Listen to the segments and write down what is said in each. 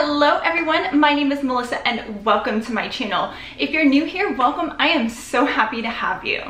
Hello everyone, my name is Melissa and welcome to my channel. If you're new here, welcome. I am so happy to have you.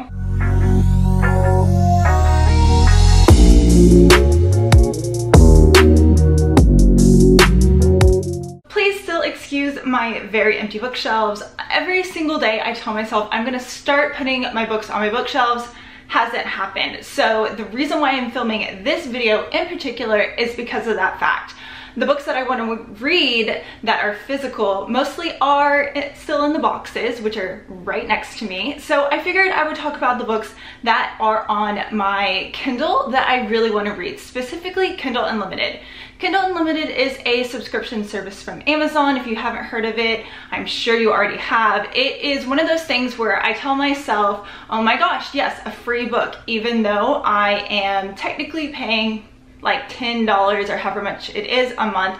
Please still excuse my very empty bookshelves. Every single day I tell myself I'm gonna start putting my books on my bookshelves. Hasn't happened. So the reason why I'm filming this video in particular is because of that fact. The books that I want to read that are physical mostly are still in the boxes, which are right next to me. So I figured I would talk about the books that are on my Kindle that I really want to read, specifically Kindle Unlimited. Kindle Unlimited is a subscription service from Amazon. If you haven't heard of it, I'm sure you already have. It is one of those things where I tell myself, oh my gosh, yes, a free book, even though I am technically paying like $10 or however much it is a month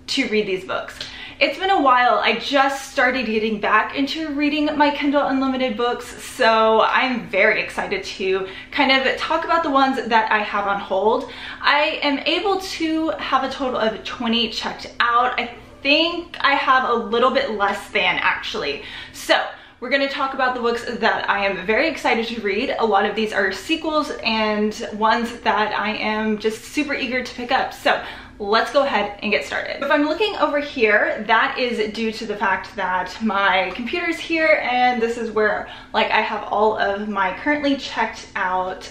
to read these books. It's been a while. I just started getting back into reading my Kindle Unlimited books, so I'm very excited to kind of talk about the ones that I have on hold. I am able to have a total of 20 checked out. I think I have a little bit less than actually. So we're going to talk about the books that I am very excited to read. A lot of these are sequels and ones that I am just super eager to pick up. So let's go ahead and get started. If I'm looking over here, that is due to the fact that my computer's here and this is where like I have all of my currently checked out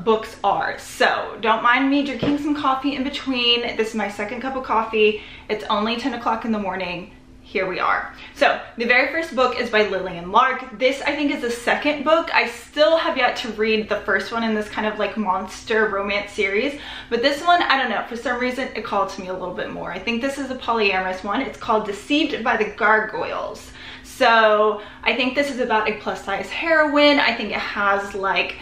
books are. So don't mind me drinking some coffee in between. This is my second cup of coffee. It's only 10 o'clock in the morning. Here we are. So the very first book is by Lillian Lark. This I think is the second book. I still have yet to read the first one in this kind of like monster romance series, but this one, I don't know, for some reason it called to me a little bit more. I think this is a polyamorous one. It's called Deceived by the Gargoyles. So I think this is about a plus size heroine. I think it has like,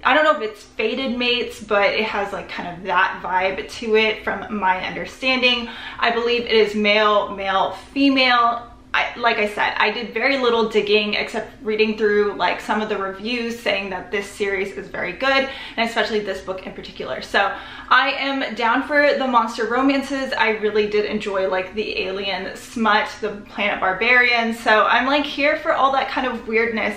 I don't know if it's fated mates, but it has like kind of that vibe to it from my understanding. I believe it is male, male, female. Like I said, I did very little digging except reading through like some of the reviews saying that this series is very good, and especially this book in particular. So I am down for the monster romances. I really did enjoy like the alien smut, the Planet Barbarian. So I'm like here for all that kind of weirdness.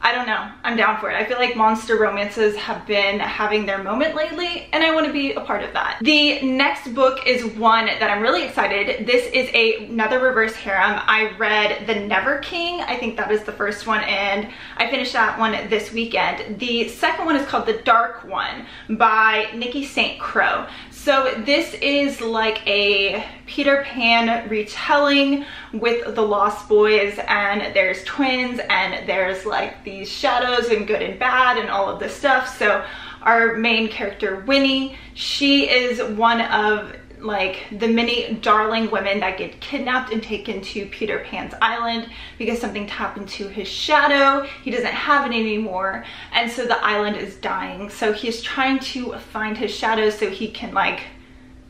I don't know, I'm down for it. I feel like monster romances have been having their moment lately and I want to be a part of that. The next book is one that I'm really excited. This is another reverse harem. I read The Never King. I think that is the first one and I finished that one this weekend. The second one is called The Dark One by Nikki St. Crow. So this is like a Peter Pan retelling with the Lost Boys, and there's twins and there's like these shadows and good and bad and all of this stuff. So our main character Winnie, she is one of like the many darling women that get kidnapped and taken to Peter Pan's island because something happened to his shadow. He doesn't have it anymore, and so the island is dying. So he's trying to find his shadow so he can like,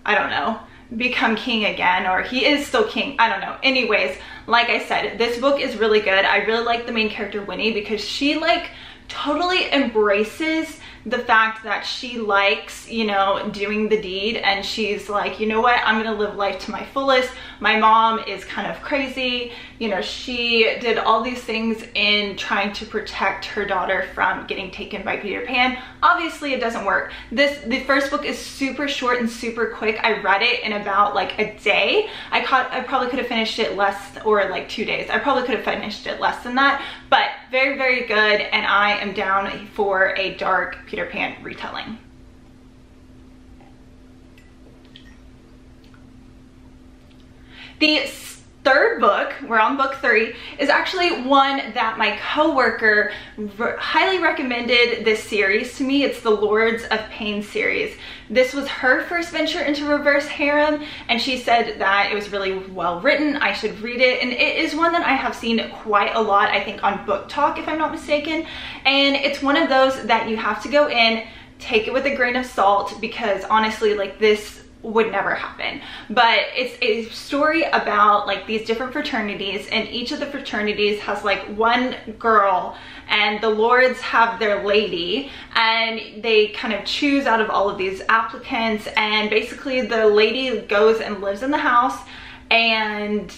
I don't know, become king again, or he is still king, I don't know. Anyways, like I said, this book is really good. I really like the main character Winnie because she like totally embraces the fact that she likes, you know, doing the deed, and she's like, you know what, I'm gonna live life to my fullest. My mom is kind of crazy, you know, she did all these things in trying to protect her daughter from getting taken by Peter Pan. Obviously it doesn't work. The first book is super short and super quick. I read it in about like a day. I probably could have finished it less, or like 2 days. I probably could have finished it less than that, but very, very good, and I am down for a dark Peter Pan retelling. The third book, we're on book 3, is actually one that my coworker highly recommended this series to me. It's the Lords of Pain series. This was her first venture into reverse harem, and she said that it was really well written. I should read it, and it is one that I have seen quite a lot, I think on Book Talk if I'm not mistaken, and it's one of those that you have to go in, take it with a grain of salt, because honestly like this would never happen. But it's a story about like these different fraternities, and each of the fraternities has like one girl, and the lords have their lady, and they kind of choose out of all of these applicants, and basically the lady goes and lives in the house and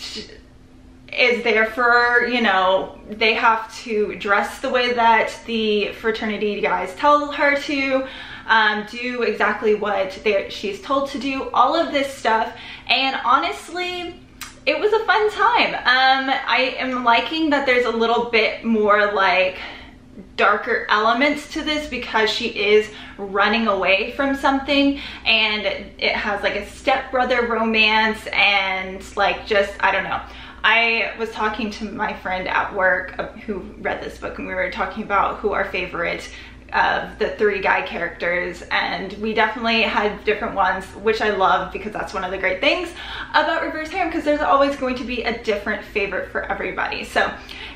is there for, you know, they have to dress the way that the fraternity guys tell her to, do exactly what she's told to do, all of this stuff. And honestly, it was a fun time. I am liking that there's a little bit more like darker elements to this because she is running away from something, and it has like a stepbrother romance and like just, I don't know. I was talking to my friend at work who read this book, and we were talking about who our favorite of the 3 guy characters, and we definitely had different ones, which I love because that's one of the great things about reverse harem, because there's always going to be a different favorite for everybody. So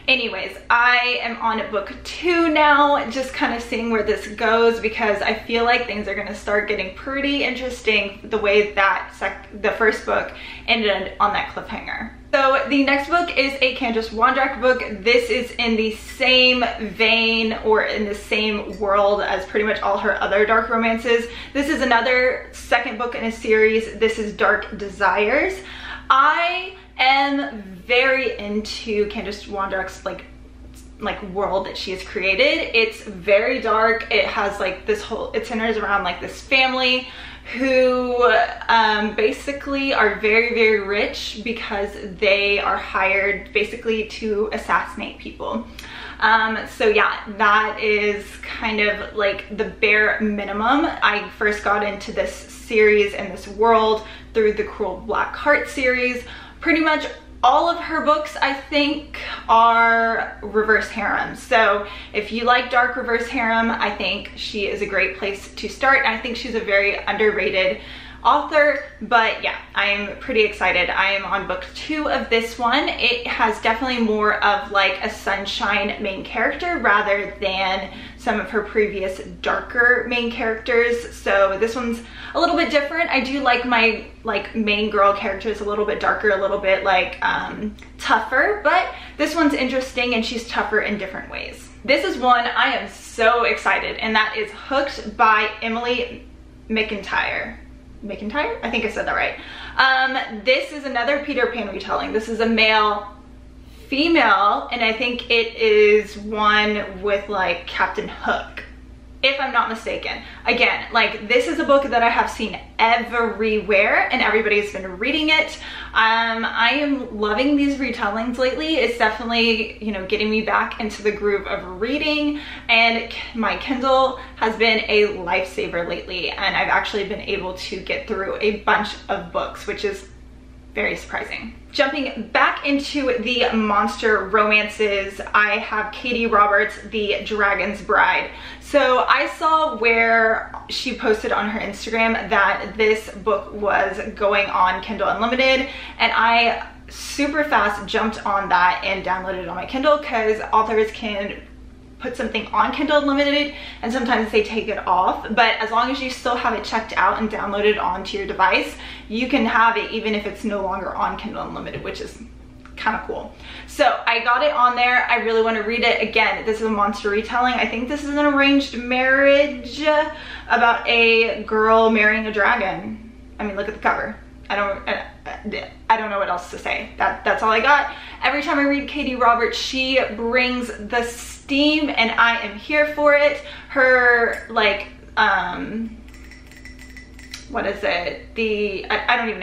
anyways, I am on book 2 now, just kind of seeing where this goes, because I feel like things are going to start getting pretty interesting the way that the first book ended on that cliffhanger. So the next book is a Candace WONDRAK book. This is in the same vein or in the same world as pretty much all her other dark romances. This is another second book in a series. This is Dark Desires. I am very into Candace WONDRAK's like world that she has created. It's very dark. It has like this whole, it centers around like this family who basically are very, very rich because they are hired basically to assassinate people. So yeah, that is kind of like the bare minimum. I first got into this series and this world through the Cruel Black Heart series. Pretty much all of her books, I think, are reverse harem. So if you like dark reverse harem, I think she is a great place to start. I think she's a very underrated author, but yeah, I'm pretty excited. I am on book 2 of this one. It has definitely more of like a sunshine main character rather than some of her previous darker main characters. So this one's a little bit different. I do like my main girl characters a little bit darker, a little bit like tougher, but this one's interesting and she's tougher in different ways. This is one I am so excited, and that is Hooked by Emily McIntyre. McIntyre? I think I said that right. This is another Peter Pan retelling. This is a male female, and I think it is one with like Captain Hook, if I'm not mistaken. Again, like this is a book that I have seen everywhere and everybody's been reading it. I am loving these retellings lately. It's definitely, you know, getting me back into the groove of reading, and my Kindle has been a lifesaver lately, and I've actually been able to get through a bunch of books, which is very surprising. Jumping back into the monster romances, I have Katie Roberts' The Dragon's Bride. So I saw where she posted on her Instagram that this book was going on Kindle Unlimited, and I super fast jumped on that and downloaded it on my Kindle, because authors can put something on Kindle Unlimited and sometimes they take it off, but as long as you still have it checked out and downloaded onto your device, you can have it even if it's no longer on Kindle Unlimited, which is kind of cool. So I got it on there. I really want to read it. Again, this is a monster retelling. I think this is an arranged marriage about a girl marrying a dragon. I mean, look at the cover. I don't know what else to say. That's all I got. Every time I read Katie Roberts, she brings the steam, and I am here for it. Her like what is it? I don't even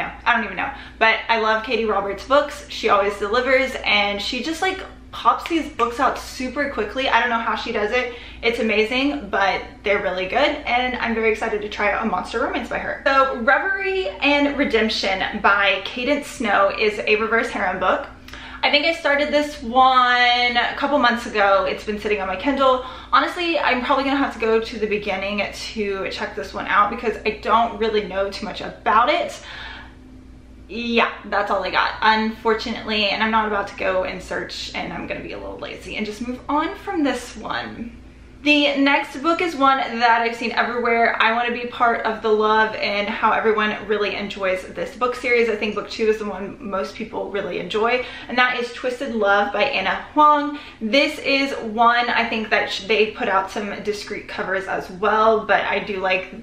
know. But I love Katie Roberts' books. She always delivers, and she just like pops these books out super quickly. I don't know how she does it. It's amazing, but they're really good, and I'm very excited to try out a monster romance by her. So Reverie and Redemption by Cadence Snow is a reverse harem book. I think I started this one a couple months ago. It's been sitting on my Kindle. Honestly, I'm probably gonna have to go to the beginning to check this one out because I don't really know too much about it. Yeah, that's all I got, unfortunately, and I'm not about to go and search, and I'm gonna be a little lazy and just move on from this one. The next book is one that I've seen everywhere. I want to be part of the love and how everyone really enjoys this book series. I think book 2 is the one most people really enjoy, and that is Twisted Love by Anna Huang. This is one I think that they put out some discreet covers as well, but I do like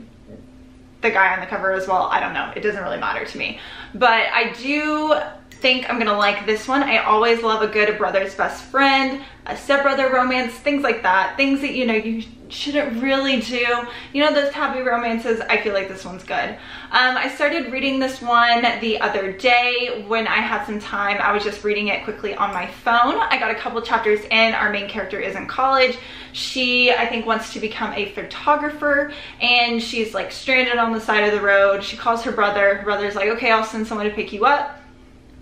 the guy on the cover as well. I don't know, it doesn't really matter to me, but I do think I'm gonna like this one. I always love a good brother's best friend, a stepbrother romance, things like that. Things that, you know, you shouldn't really do. You know, those taboo romances, I feel like this one's good. I started reading this one the other day when I had some time. I was just reading it quickly on my phone. I got a couple chapters in. Our main character is in college. She, I think, wants to become a photographer, and she's like stranded on the side of the road. She calls her brother. Her brother's like, okay, I'll send someone to pick you up.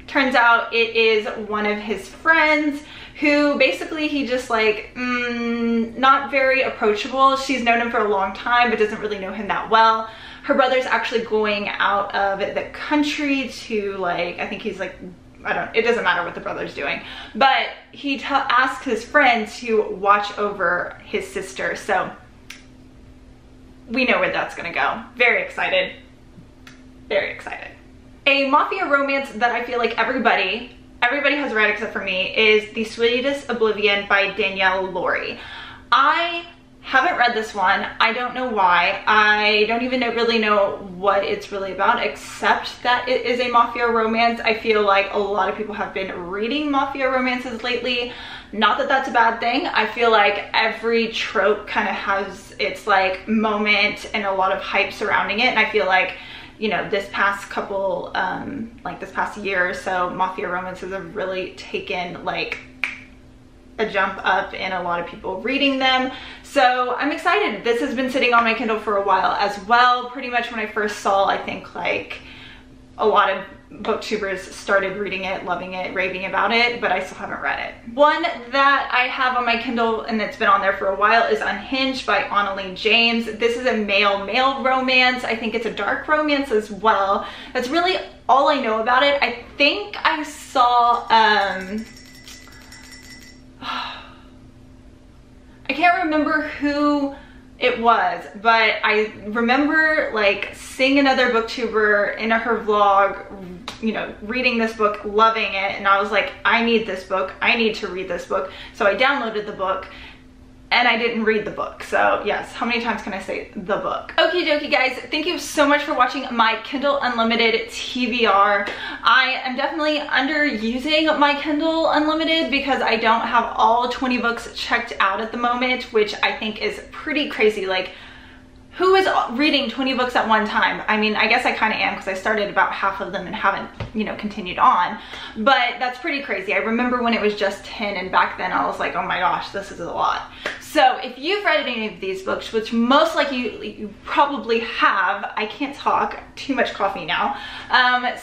Turns out it is one of his friends who basically he just like, not very approachable. She's known him for a long time, but doesn't really know him that well. Her brother's actually going out of the country to like, I think he's like, it doesn't matter what the brother's doing, but he asks his friend to watch over his sister. So we know where that's gonna go. Very excited, very excited. A mafia romance that I feel like everybody has read except for me is The Sweetest Oblivion by Danielle Lowry. I haven't read this one. I don't know why. I don't even really know what it's really about, except that it is a mafia romance. I feel like a lot of people have been reading mafia romances lately. Not that that's a bad thing. I feel like every trope kind of has its like moment and a lot of hype surrounding it, and I feel like, you know, this past couple, like this past year or so, mafia romances have really taken like a jump up in a lot of people reading them. So I'm excited. This has been sitting on my Kindle for a while as well. Pretty much when I first saw, I think like a lot of booktubers started reading it, loving it, raving about it, but I still haven't read it. One that I have on my Kindle and it's been on there for a while is Unhinged by Annalene James. This is a male-male romance. I think it's a dark romance as well. That's really all I know about it. I think I saw, I can't remember who it was, but I remember like seeing another booktuber in her vlog, you know, reading this book, loving it, and I was like, I need this book, I need to read this book. So I downloaded the book and I didn't read the book. So yes, how many times can I say the book? Okie dokie guys, thank you so much for watching my Kindle Unlimited TBR. I am definitely underusing my Kindle Unlimited because I don't have all 20 books checked out at the moment, which I think is pretty crazy. Like, who is reading 20 books at one time? I mean, I guess I kind of am because I started about half of them and haven't, you know, continued on. But that's pretty crazy. I remember when it was just 10, and back then I was like, oh my gosh, this is a lot. So if you've read any of these books, which most likely you probably have, I can't talk, too much coffee now.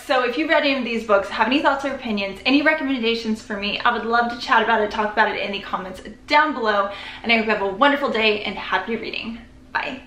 So if you've read any of these books, have any thoughts or opinions, any recommendations for me, I would love to chat about it, talk about it in the comments down below. And I hope you have a wonderful day and happy reading. Bye.